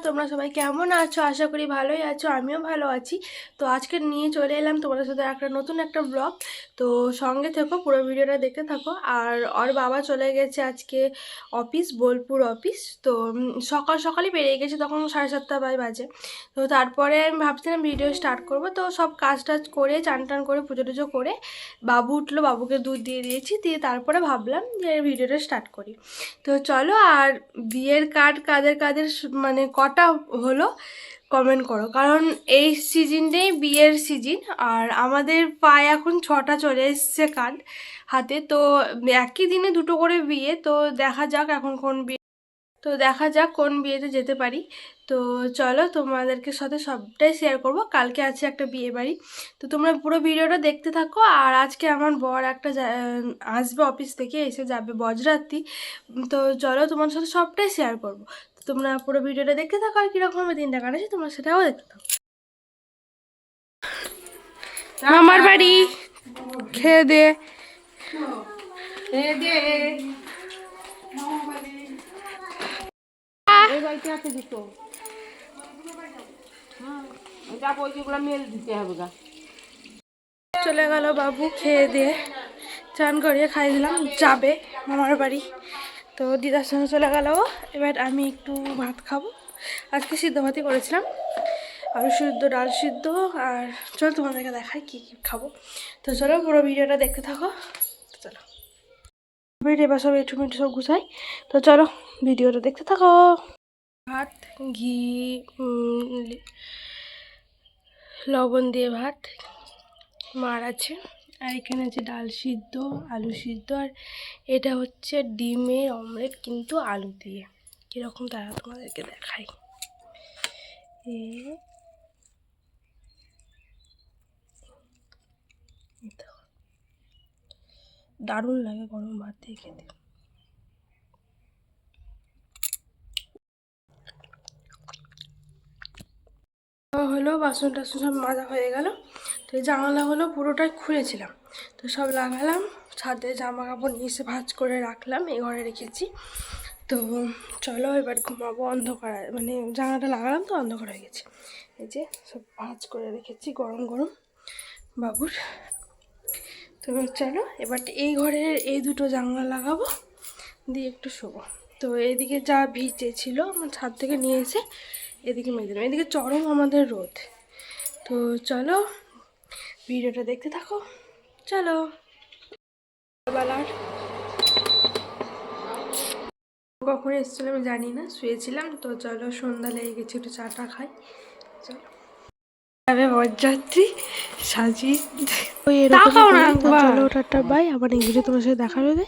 তোমরা সবাই কেমন আছো? আশা করি ভালোই আছো, আমিও ভালো আছি। তো আজকে নিয়ে চলে এলাম তোমাদের সাথে নতুন একটা ব্লগ। তো সঙ্গে থেকো, পুরো ভিডিওটা দেখতে থাকো। আর ওর বাবা চলে গেছে আজকে অফিস, বোলপুর অফিস। তো সকাল সকালই বেরিয়ে গেছে, তখন 7:30 বাজে। তো তারপরে আমি ভাবছিলাম ভিডিও স্টার্ট করব। তো সব কাজ টাজ করে, চান টান করে, পুজো টুজো করে বাবু উঠলো, বাবুকে দুধ দিয়ে দিয়েছি, দিয়ে তারপরে ভাবলাম যে ভিডিওটা স্টার্ট করি। তো চলো। আর বিয়ের কার্ড কাদের কাদের মানে কটা হলো কমেন্ট করো, কারণ এই সিজনটাই বিয়ের সিজন। আর আমাদের প্রায় এখন 6টা চলে এসছে কার্ড হাতে। তো একই দিনে দুটো করে বিয়ে। তো দেখা যাক এখন কোন বিয়েতে যেতে পারি। তো চলো, তোমাদেরকে সাথে সবটাই শেয়ার করব। কালকে আছে একটা বিয়ে বাড়ি, তো তোমরা পুরো ভিডিওটা দেখতে থাকো। আর আজকে আমার বর আসবে অফিস থেকে, এসে যাবে বজরাত্রি। তো চলো, তোমার সাথে সবটাই শেয়ার করব। তো তোমরা পুরো ভিডিওটা দেখতে থাকো, আর কীরকম আমি দিনটা কাটাচ্ছি তোমরা সেটাও দেখতে থাকো। আমার বাড়ি খেয়ে দে চলে গেল বাবু, খেয়ে দিয়ে চান করিয়ে খাই দিলাম, যাবে মামার বাড়ি। তো দিদার সঙ্গে চলে গেল। এবার আমি একটু ভাত খাবো। আজকে সিদ্ধ ভাতই করেছিলাম, আলু সিদ্ধ, ডাল সিদ্ধ। আর চলো তোমাদেরকে দেখাই কী কী খাবো। তো চলো, পুরো ভিডিওটা দেখতে থাকো। তো চলো, এবার সব একটু মিটু সব গুছাই। তো চলো, ভিডিওটা দেখতে থাকো। ভাত, ঘি, লবণ দিয়ে ভাত মার আছে। আর এখানে আছে ডাল সিদ্ধ, আলু সিদ্ধ। আর এটা হচ্ছে ডিমের অমলেট, কিন্তু আলু দিয়ে। কীরকম তারা তোমাদেরকে দেখাই। দারুণ লাগে গরম ভাত দিয়ে খেতে। হলো, বাসন টাসন সব মাজা হয়ে গেল। তো এই জানালাগুলো পুরোটাই খুলেছিলাম, তো সব লাগালাম। ছাদে জামা কাপড় নিয়ে এসে ভাঁজ করে রাখলাম, এই ঘরে রেখেছি। তো চলো এবার ঘুমাবো। অন্ধকার, মানে জানালাটা লাগালাম তো অন্ধকার হয়ে গেছে। এই যে সব ভাঁজ করে রেখেছি গরম গরম বাবুর। তো চলো, এবার এই ঘরের এই দুটো জানলা লাগাবো, দিয়ে একটু শোবো। তো এদিকে যা ভিজে ছিল আমার ছাদ থেকে নিয়ে এসে এদিকে মেলে দিলাম। এদিকে চরম আমাদের রোদ। তো চলো, ভিডিওটা দেখতে থাকো। চলো। বেলার কখন এসেছিল আমি জানি না, শুয়েছিলাম। তো চলো, সন্ধ্যা লেগে গেছে, একটু চাটা খাই। চলো, বরযাত্রী সাজিয়ে চলো, টাটা বাই। আবার নেক্সট ভিডিও তোমার সাথে দেখা হবে।